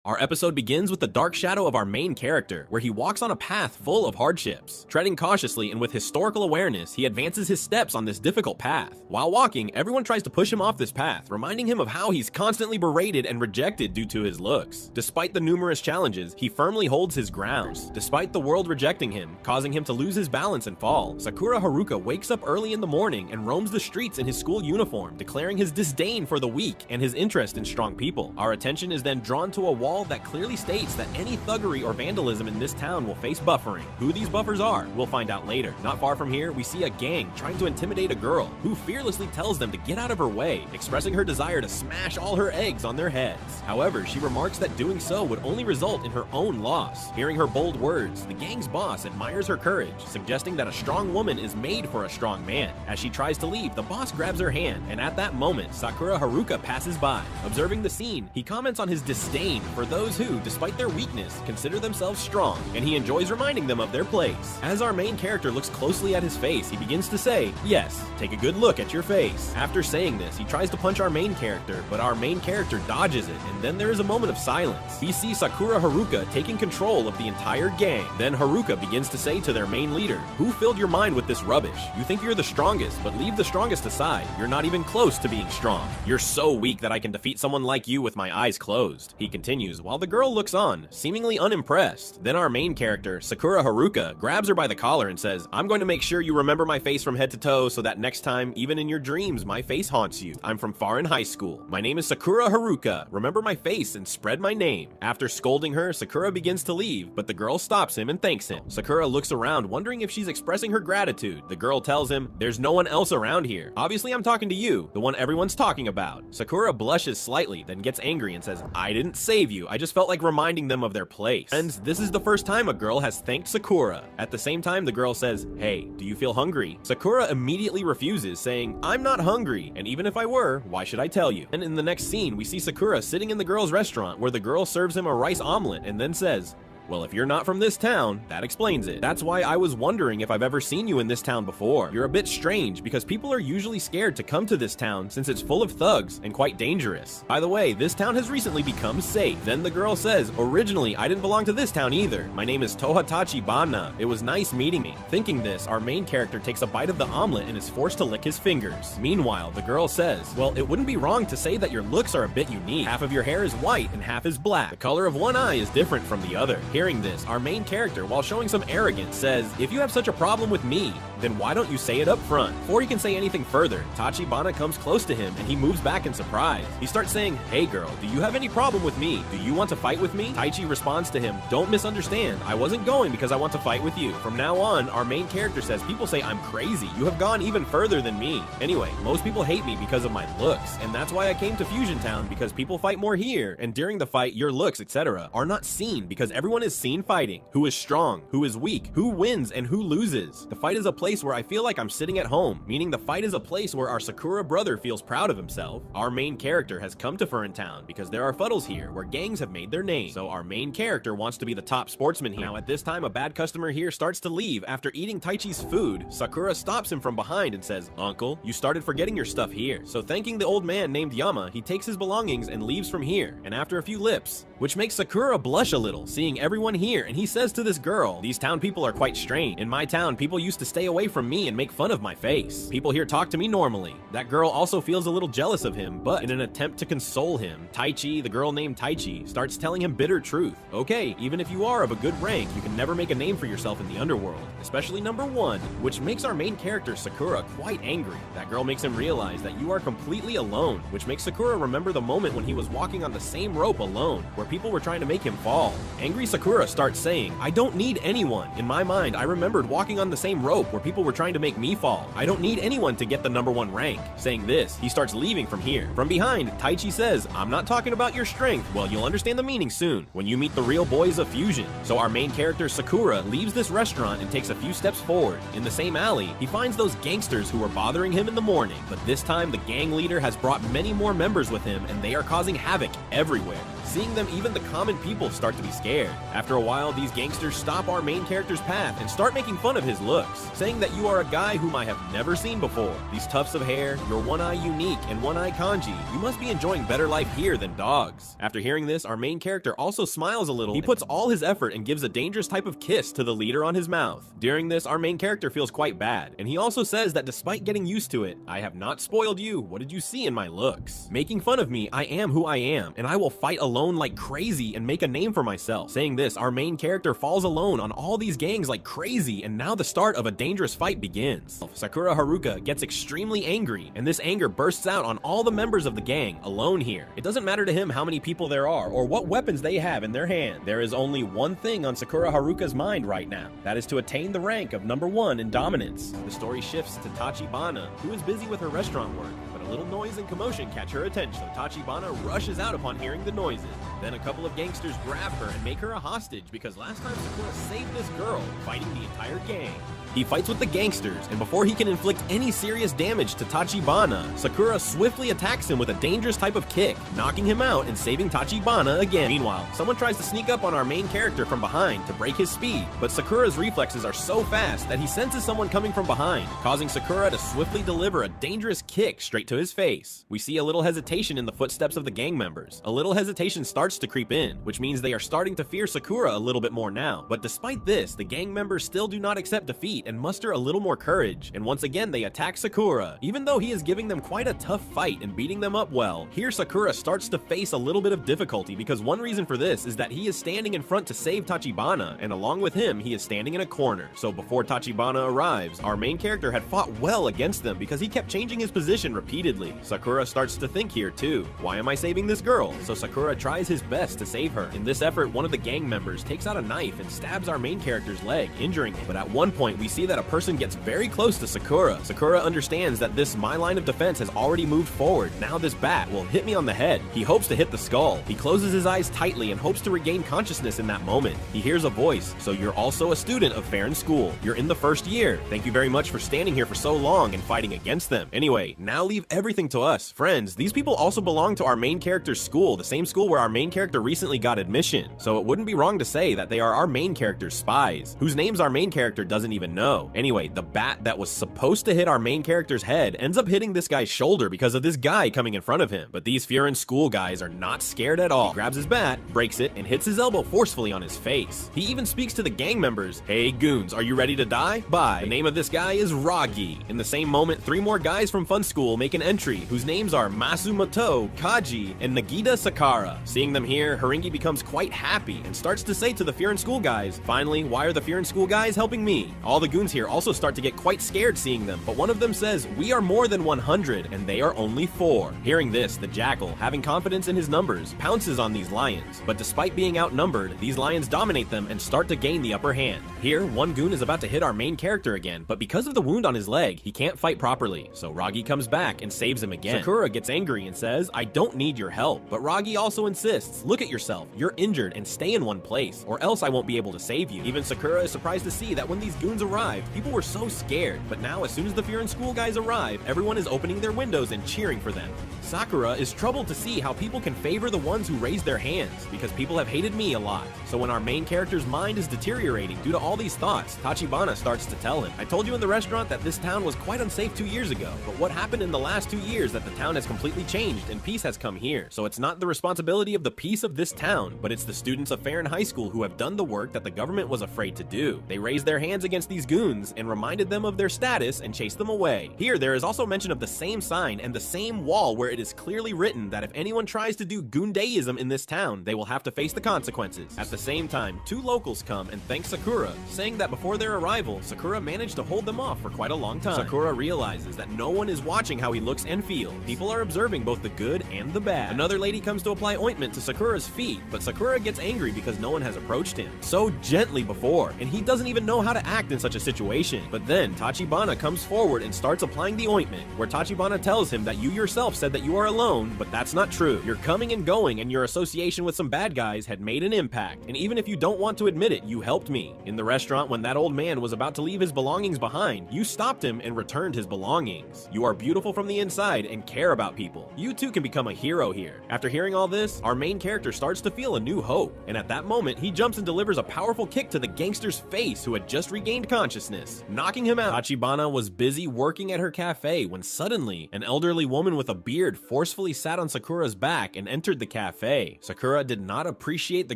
Our episode begins with the dark shadow of our main character, where he walks on a path full of hardships. Treading cautiously and with historical awareness, he advances his steps on this difficult path. While walking, everyone tries to push him off this path, reminding him of how he's constantly berated and rejected due to his looks. Despite the numerous challenges, he firmly holds his ground. Despite the world rejecting him, causing him to lose his balance and fall, Sakura Haruka wakes up early in the morning and roams the streets in his school uniform, declaring his disdain for the weak and his interest in strong people. Our attention is then drawn to a wall that clearly states that any thuggery or vandalism in this town will face buffering. Who these buffers are, we'll find out later. Not far from here, we see a gang trying to intimidate a girl, who fearlessly tells them to get out of her way, expressing her desire to smash all her eggs on their heads. However, she remarks that doing so would only result in her own loss. Hearing her bold words, the gang's boss admires her courage, suggesting that a strong woman is made for a strong man. As she tries to leave, the boss grabs her hand, and at that moment, Sakura Haruka passes by. Observing the scene, he comments on his disdain for those who, despite their weakness, consider themselves strong, and he enjoys reminding them of their place. As our main character looks closely at his face, he begins to say, "Yes, take a good look at your face." After saying this, he tries to punch our main character, but our main character dodges it, and then there is a moment of silence. We see Sakura Haruka taking control of the entire gang. Then Haruka begins to say to their main leader, "Who filled your mind with this rubbish? You think you're the strongest, but leave the strongest aside. You're not even close to being strong. You're so weak that I can defeat someone like you with my eyes closed." He continues, while the girl looks on, seemingly unimpressed. Then our main character, Sakura Haruka, grabs her by the collar and says, "I'm going to make sure you remember my face from head to toe so that next time, even in your dreams, my face haunts you. I'm from foreign high school. My name is Sakura Haruka. Remember my face and spread my name." After scolding her, Sakura begins to leave, but the girl stops him and thanks him. Sakura looks around, wondering if she's expressing her gratitude. The girl tells him, "There's no one else around here. Obviously I'm talking to you, the one everyone's talking about." Sakura blushes slightly, then gets angry and says, "I didn't save you. I just felt like reminding them of their place." And this is the first time a girl has thanked Sakura. At the same time, the girl says, "Hey, do you feel hungry?" Sakura immediately refuses, saying, "I'm not hungry, and even if I were, why should I tell you?" And in the next scene, we see Sakura sitting in the girl's restaurant where the girl serves him a rice omelet and then says, "Well, if you're not from this town, that explains it. That's why I was wondering if I've ever seen you in this town before. You're a bit strange because people are usually scared to come to this town since it's full of thugs and quite dangerous. By the way, this town has recently become safe." Then the girl says, "Originally, I didn't belong to this town either. My name is Tohatachi Bana. It was nice meeting me." Thinking this, our main character takes a bite of the omelet and is forced to lick his fingers. Meanwhile, the girl says, "Well, it wouldn't be wrong to say that your looks are a bit unique. Half of your hair is white and half is black. The color of one eye is different from the other." Hearing this, our main character, while showing some arrogance, says, "If you have such a problem with me, then why don't you say it up front?" Before he can say anything further, Tachibana comes close to him and he moves back in surprise. He starts saying, "Hey girl, do you have any problem with me? Do you want to fight with me?" Taichi responds to him, "Don't misunderstand. I wasn't going because I want to fight with you." From now on, our main character says, "People say I'm crazy. You have gone even further than me. Anyway, most people hate me because of my looks, and that's why I came to Fusion Town, because people fight more here, and during the fight, your looks, etc. are not seen because everyone is seen fighting. Who is strong, who is weak, who wins, and who loses. The fight is a place where I feel like I'm sitting at home," meaning the fight is a place where our Sakura brother feels proud of himself. Our main character has come to Furin Town because there are fuddles here where gangs have made their name. So our main character wants to be the top sportsman here. Now at this time, a bad customer here starts to leave after eating Taichi's food. Sakura stops him from behind and says, "Uncle, you started forgetting your stuff here." So thanking the old man named Yama, he takes his belongings and leaves from here. And after a few lips, which makes Sakura blush a little, seeing everyone here, and he says to this girl, "These town people are quite strange. In my town, people used to stay away from me and make fun of my face. People here talk to me normally." That girl also feels a little jealous of him, but in an attempt to console him, Taichi, the girl named Taichi, starts telling him bitter truth. Okay, even if you are of a good rank, you can never make a name for yourself in the underworld, especially number one, which makes our main character Sakura quite angry. That girl makes him realize that you are completely alone, which makes Sakura remember the moment when he was walking on the same rope alone, where people were trying to make him fall. Angry Sakura starts saying, "I don't need anyone. In my mind, I remembered walking on the same rope where people were trying to make me fall. I don't need anyone to get the number one rank." Saying this, he starts leaving from here. From behind, Taichi says, "I'm not talking about your strength. Well, you'll understand the meaning soon, when you meet the real boys of Fusion." So our main character Sakura leaves this restaurant and takes a few steps forward. In the same alley, he finds those gangsters who were bothering him in the morning, but this time the gang leader has brought many more members with him and they are causing havoc everywhere. Seeing them, even the common people start to be scared. After a while, these gangsters stop our main character's path and start making fun of his looks, saying that you are a guy whom I have never seen before. These tufts of hair, your one eye unique and one eye kanji, you must be enjoying better life here than dogs. After hearing this, our main character also smiles a little. He puts all his effort and gives a dangerous type of kiss to the leader on his mouth. During this, our main character feels quite bad, and he also says that despite getting used to it, I have not spoiled you. What did you see in my looks? Making fun of me, I am who I am, and I will fight alone like crazy and make a name for myself. Saying this, our main character falls alone on all these gangs like crazy, and now the start of a dangerous fight begins. Sakura Haruka gets extremely angry, and this anger bursts out on all the members of the gang alone here. It doesn't matter to him how many people there are or what weapons they have in their hand. There is only one thing on Sakura Haruka's mind right now. That is to attain the rank of #1 in dominance. The story shifts to Tachibana, who is busy with her restaurant work. A little noise and commotion catch her attention, so Tachibana rushes out upon hearing the noises. Then a couple of gangsters grab her and make her a hostage because last time Sakura saved this girl, fighting the entire gang. He fights with the gangsters, and before he can inflict any serious damage to Tachibana, Sakura swiftly attacks him with a dangerous type of kick, knocking him out and saving Tachibana again. Meanwhile, someone tries to sneak up on our main character from behind to break his speed, but Sakura's reflexes are so fast that he senses someone coming from behind, causing Sakura to swiftly deliver a dangerous kick straight to his face. We see a little hesitation in the footsteps of the gang members. A little hesitation starts to creep in, which means they are starting to fear Sakura a little bit more now. But despite this, the gang members still do not accept defeat and muster a little more courage, and once again they attack Sakura. Even though he is giving them quite a tough fight and beating them up well, here Sakura starts to face a little bit of difficulty because one reason for this is that he is standing in front to save Tachibana, and along with him he is standing in a corner. So before Tachibana arrives, our main character had fought well against them because he kept changing his position repeatedly. Sakura starts to think here too, why am I saving this girl? So Sakura tries his best to save her. In this effort, one of the gang members takes out a knife and stabs our main character's leg, injuring him. But at one point we see that a person gets very close to Sakura. Sakura understands that my line of defense has already moved forward. Now this bat will hit me on the head. He hopes to hit the skull. He closes his eyes tightly and hopes to regain consciousness in that moment. He hears a voice. So you're also a student of Fairn School. You're in the first year. Thank you very much for standing here for so long and fighting against them. Anyway, now leave everything to us. Friends, these people also belong to our main character's school, the same school where our main character recently got admission. So it wouldn't be wrong to say that they are our main character's spies, whose names our main character doesn't even know. Anyway, the bat that was supposed to hit our main character's head ends up hitting this guy's shoulder because of this guy coming in front of him. But these Fairn School guys are not scared at all. He grabs his bat, breaks it, and hits his elbow forcefully on his face. He even speaks to the gang members. Hey goons, are you ready to die? Bye. The name of this guy is Ragi. In the same moment, 3 more guys from Fun School make an entry, whose names are Masumoto, Kaji, and Nagita Sakara. Seeing them here, Haringi becomes quite happy and starts to say to the Fairn School guys, finally, why are the Fairn School guys helping me? All the goons here also start to get quite scared seeing them, but one of them says, we are more than 100, and they are only 4. Hearing this, the Jackal, having confidence in his numbers, pounces on these lions, but despite being outnumbered, these lions dominate them and start to gain the upper hand. Here, one goon is about to hit our main character again, but because of the wound on his leg, he can't fight properly, so Ragi comes back and saves him again. Sakura gets angry and says, I don't need your help, but Ragi also insists, look at yourself, you're injured and stay in one place, or else I won't be able to save you. Even Sakura is surprised to see that when these goons arrived, people were so scared, but now as soon as the Fairn School guys arrive, everyone is opening their windows and cheering for them. Sakura is troubled to see how people can favor the ones who raise their hands, because people have hated me a lot. So when our main character's mind is deteriorating due to all these thoughts, Tachibana starts to tell him, I told you in the restaurant that this town was quite unsafe 2 years ago, but what happened in the last 2 years that the town has completely changed and peace has come here. So it's not the responsibility of the peace of this town, but it's the students of Fairn High School who have done the work that the government was afraid to do. They raised their hands against these goons and reminded them of their status and chased them away. Here, there is also mention of the same sign and the same wall where it is clearly written that if anyone tries to do goondeism in this town, they will have to face the consequences. At the same time, 2 locals come and thank Sakura, saying that before their arrival, Sakura managed to hold them off for quite a long time. Sakura realizes that no one is watching how he looks and feels. People are observing both the good and the bad. Another lady comes to apply ointment to Sakura's feet, but Sakura gets angry because no one has approached him so gently before, and he doesn't even know how to act in such a situation. But then Tachibana comes forward and starts applying the ointment, where Tachibana tells him that you yourself said that you are alone, but that's not true. You're coming and going, and your association with some bad guys had made an impact, and even if you don't want to admit it, you helped me. In the restaurant, when that old man was about to leave his belongings behind, you stopped him and returned his belongings. You are beautiful from the the inside and care about people. You too can become a hero here. After hearing all this, our main character starts to feel a new hope, and at that moment, he jumps and delivers a powerful kick to the gangster's face who had just regained consciousness, knocking him out. Tachibana was busy working at her cafe when suddenly, an elderly woman with a beard forcefully sat on Sakura's back and entered the cafe. Sakura did not appreciate the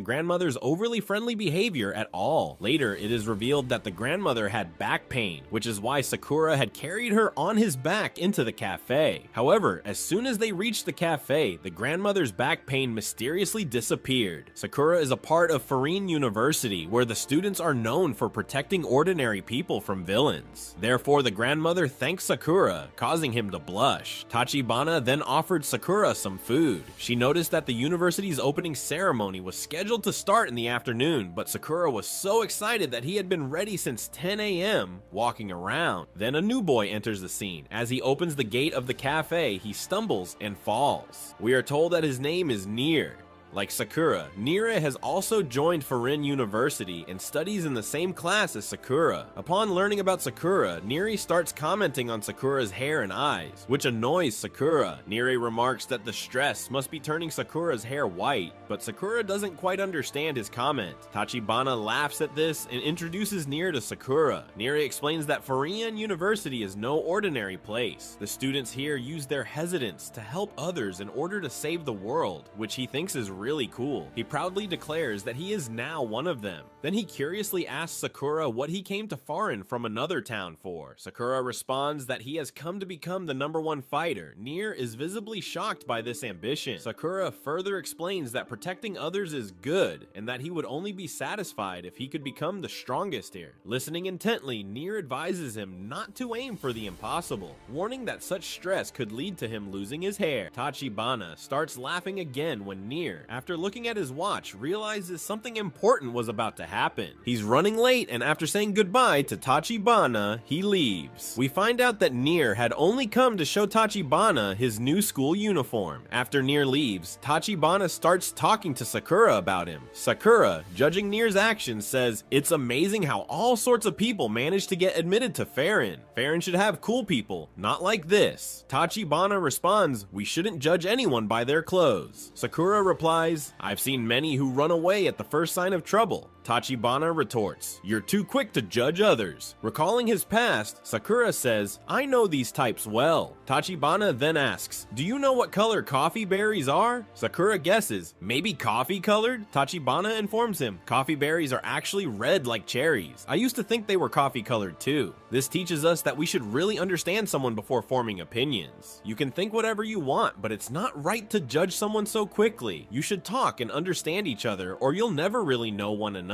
grandmother's overly friendly behavior at all. Later, it is revealed that the grandmother had back pain, which is why Sakura had carried her on his back into the cafe. However, as soon as they reached the cafe, the grandmother's back pain mysteriously disappeared. Sakura is a part of Furine University, where the students are known for protecting ordinary people from villains. Therefore, the grandmother thanks Sakura, causing him to blush. Tachibana then offered Sakura some food. She noticed that the university's opening ceremony was scheduled to start in the afternoon, but Sakura was so excited that he had been ready since 10 a.m. walking around. Then a new boy enters the scene. As he opens the gate of the cafe, he stumbles and falls. We are told that his name is Nier. Like Sakura, Nira has also joined Furine University and studies in the same class as Sakura. Upon learning about Sakura, Niri starts commenting on Sakura's hair and eyes, which annoys Sakura. Niri remarks that the stress must be turning Sakura's hair white, but Sakura doesn't quite understand his comment. Tachibana laughs at this and introduces Nier to Sakura. Niri explains that Furine University is no ordinary place. The students here use their hesitance to help others in order to save the world, which he thinks is really cool. He proudly declares that he is now one of them. Then he curiously asks Sakura what he came to Farin from another town for. Sakura responds that he has come to become the #1 fighter. Nier is visibly shocked by this ambition. Sakura further explains that protecting others is good, and that he would only be satisfied if he could become the strongest here. Listening intently, Nier advises him not to aim for the impossible, warning that such stress could lead to him losing his hair. Tachibana starts laughing again when Nier, after looking at his watch, realizes something important was about to happen. He's running late, and after saying goodbye to Tachibana, he leaves. We find out that Nier had only come to show Tachibana his new school uniform. After Nier leaves, Tachibana starts talking to Sakura about him. Sakura, judging Nier's actions, says, "It's amazing how all sorts of people manage to get admitted to Farin. Farin should have cool people, not like this." Tachibana responds, "We shouldn't judge anyone by their clothes." Sakura replies, "I've seen many who run away at the first sign of trouble." Tachibana retorts, "You're too quick to judge others." Recalling his past, Sakura says, "I know these types well." Tachibana then asks, "Do you know what color coffee berries are?" Sakura guesses, "Maybe coffee colored?" Tachibana informs him, "Coffee berries are actually red like cherries. I used to think they were coffee colored too." This teaches us that we should really understand someone before forming opinions. You can think whatever you want, but it's not right to judge someone so quickly. You should talk and understand each other, or you'll never really know one another.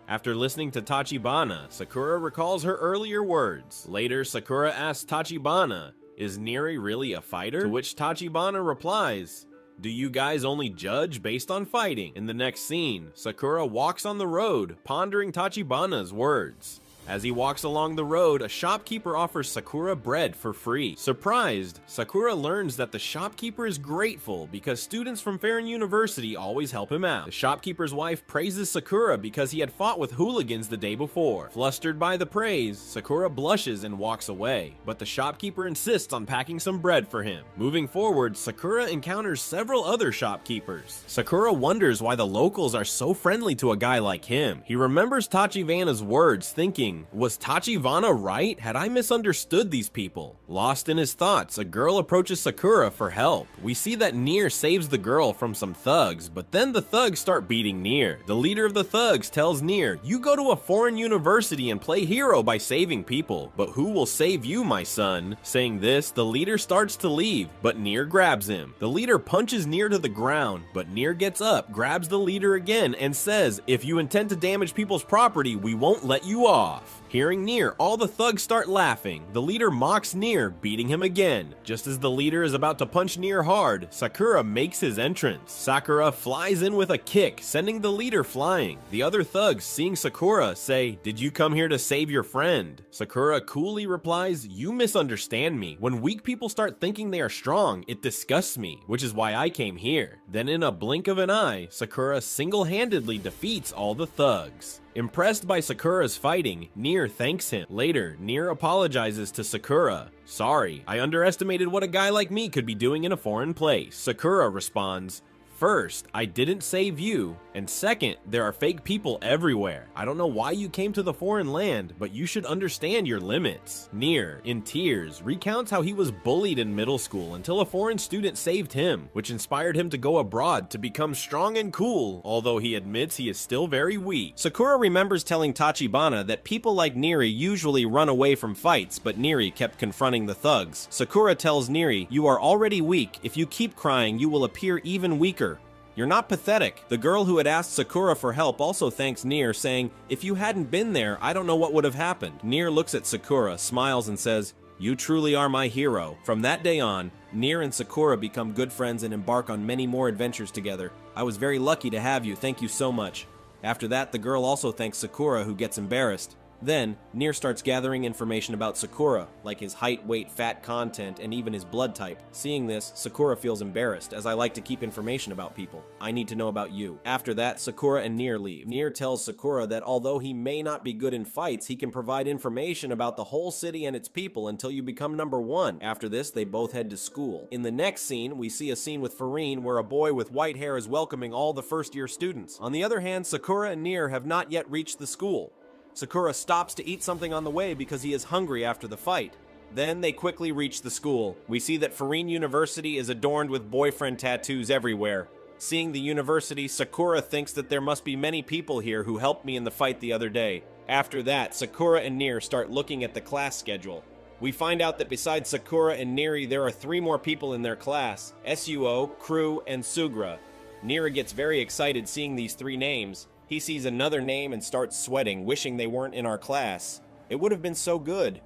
After listening to Tachibana, Sakura recalls her earlier words. Later, Sakura asks Tachibana, "Is Niri really a fighter?" To which Tachibana replies, "Do you guys only judge based on fighting?" In the next scene, Sakura walks on the road, pondering Tachibana's words. As he walks along the road, a shopkeeper offers Sakura bread for free. Surprised, Sakura learns that the shopkeeper is grateful because students from Farin University always help him out. The shopkeeper's wife praises Sakura because he had fought with hooligans the day before. Flustered by the praise, Sakura blushes and walks away, but the shopkeeper insists on packing some bread for him. Moving forward, Sakura encounters several other shopkeepers. Sakura wonders why the locals are so friendly to a guy like him. He remembers Tachibana's words, thinking, "Was Tachibana right? Had I misunderstood these people?" Lost in his thoughts, a girl approaches Sakura for help. We see that Nier saves the girl from some thugs, but then the thugs start beating Nier. The leader of the thugs tells Nier, "You go to a foreign university and play hero by saving people, but who will save you, my son?" Saying this, the leader starts to leave, but Nier grabs him. The leader punches Nier to the ground, but Nier gets up, grabs the leader again, and says, "If you intend to damage people's property, we won't let you off." Hearing Nier, all the thugs start laughing. The leader mocks Nier, beating him again. Just as the leader is about to punch Nier hard, Sakura makes his entrance. Sakura flies in with a kick, sending the leader flying. The other thugs, seeing Sakura, say, "Did you come here to save your friend?" Sakura coolly replies, "You misunderstand me. When weak people start thinking they are strong, it disgusts me, which is why I came here." Then in a blink of an eye, Sakura single-handedly defeats all the thugs. Impressed by Sakura's fighting, Nier Nier thanks him. Later, Nier apologizes to Sakura. "Sorry, I underestimated what a guy like me could be doing in a foreign place." Sakura responds, "First, I didn't save you, and second, there are fake people everywhere. I don't know why you came to the foreign land, but you should understand your limits." Nier, in tears, recounts how he was bullied in middle school until a foreign student saved him, which inspired him to go abroad to become strong and cool, although he admits he is still very weak. Sakura remembers telling Tachibana that people like Neri usually run away from fights, but Neri kept confronting the thugs. Sakura tells Neri, "You are already weak. If you keep crying, you will appear even weaker. You're not pathetic." The girl who had asked Sakura for help also thanks Nier, saying, "If you hadn't been there, I don't know what would have happened." Nier looks at Sakura, smiles, and says, "You truly are my hero." From that day on, Nier and Sakura become good friends and embark on many more adventures together. "I was very lucky to have you, thank you so much." After that, the girl also thanks Sakura, who gets embarrassed. Then, Nier starts gathering information about Sakura, like his height, weight, fat content, and even his blood type. Seeing this, Sakura feels embarrassed, as I like to keep information about people. I need to know about you. After that, Sakura and Nier leave. Nier tells Sakura that although he may not be good in fights, he can provide information about the whole city and its people until you become number 1. After this, they both head to school. In the next scene, we see a scene with Furine where a boy with white hair is welcoming all the first-year students. On the other hand, Sakura and Nier have not yet reached the school. Sakura stops to eat something on the way because he is hungry after the fight. Then they quickly reach the school. We see that Furine University is adorned with boyfriend tattoos everywhere. Seeing the university, Sakura thinks that there must be many people here who helped me in the fight the other day. After that, Sakura and Nier start looking at the class schedule. We find out that besides Sakura and Neri, there are 3 more people in their class: Suo, Crew, and Sugra. Nier gets very excited seeing these 3 names. He sees another name and starts sweating, wishing they weren't in our class. It would have been so good.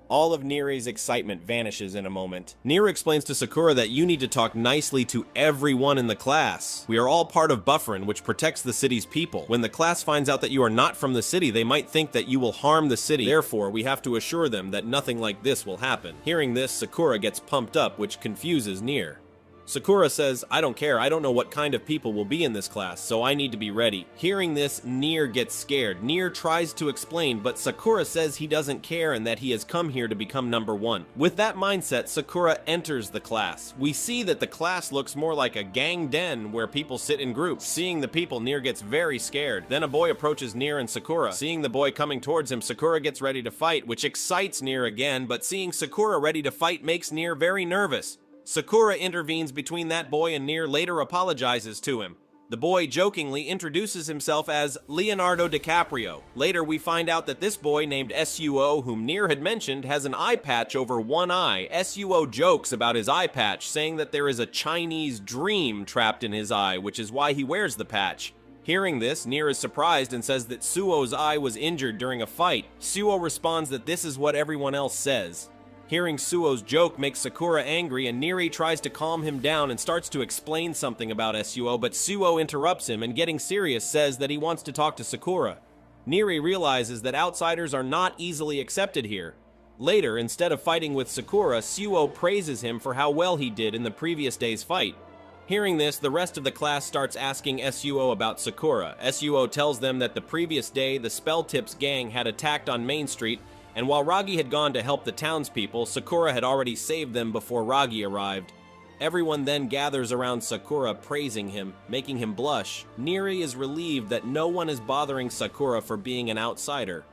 All of Neri's excitement vanishes in a moment. Nier explains to Sakura that you need to talk nicely to everyone in the class. We are all part of Bufferin, which protects the city's people. When the class finds out that you are not from the city, they might think that you will harm the city. Therefore, we have to assure them that nothing like this will happen. Hearing this, Sakura gets pumped up, which confuses Nier. Sakura says, "I don't care, I don't know what kind of people will be in this class, so I need to be ready." Hearing this, Nier gets scared. Nier tries to explain, but Sakura says he doesn't care and that he has come here to become number 1. With that mindset, Sakura enters the class. We see that the class looks more like a gang den where people sit in groups. Seeing the people, Nier gets very scared. Then a boy approaches Nier and Sakura. Seeing the boy coming towards him, Sakura gets ready to fight, which excites Nier again, but seeing Sakura ready to fight makes Nier very nervous. Sakura intervenes between that boy and Nier later apologizes to him. The boy jokingly introduces himself as Leonardo DiCaprio. Later we find out that this boy named Suo, whom Nier had mentioned, has an eye patch over one eye. Suo jokes about his eye patch, saying that there is a Chinese dream trapped in his eye, which is why he wears the patch. Hearing this, Nier is surprised and says that Suo's eye was injured during a fight. Suo responds that this is what everyone else says. Hearing Suo's joke makes Sakura angry, and Neri tries to calm him down and starts to explain something about Suo, but Suo interrupts him and, getting serious, says that he wants to talk to Sakura. Neri realizes that outsiders are not easily accepted here. Later, instead of fighting with Sakura, Suo praises him for how well he did in the previous day's fight. Hearing this, the rest of the class starts asking Suo about Sakura. Suo tells them that the previous day, the Spell Tips gang had attacked on Main Street, and while Ragi had gone to help the townspeople, Sakura had already saved them before Ragi arrived. Everyone then gathers around Sakura, praising him, making him blush. Neri is relieved that no one is bothering Sakura for being an outsider.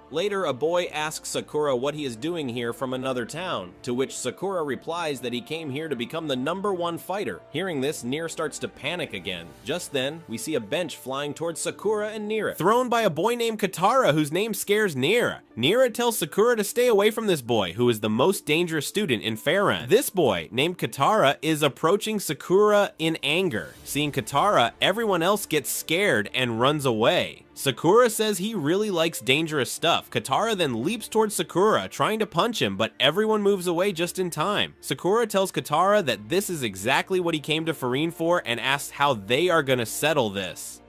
Later, a boy asks Sakura what he is doing here from another town, to which Sakura replies that he came here to become the #1 fighter. Hearing this, Nier starts to panic again. Just then, we see a bench flying towards Sakura and Nier, thrown by a boy named Katara, whose name scares Nier. Nier tells Sakura to stay away from this boy, who is the most dangerous student in Fairend. This boy, named Katara, is approaching Sakura in anger. Seeing Katara, everyone else gets scared and runs away. Sakura says he really likes dangerous stuff. Katara then leaps towards Sakura, trying to punch him, but everyone moves away just in time. Sakura tells Katara that this is exactly what he came to Furine for and asks how they are gonna settle this.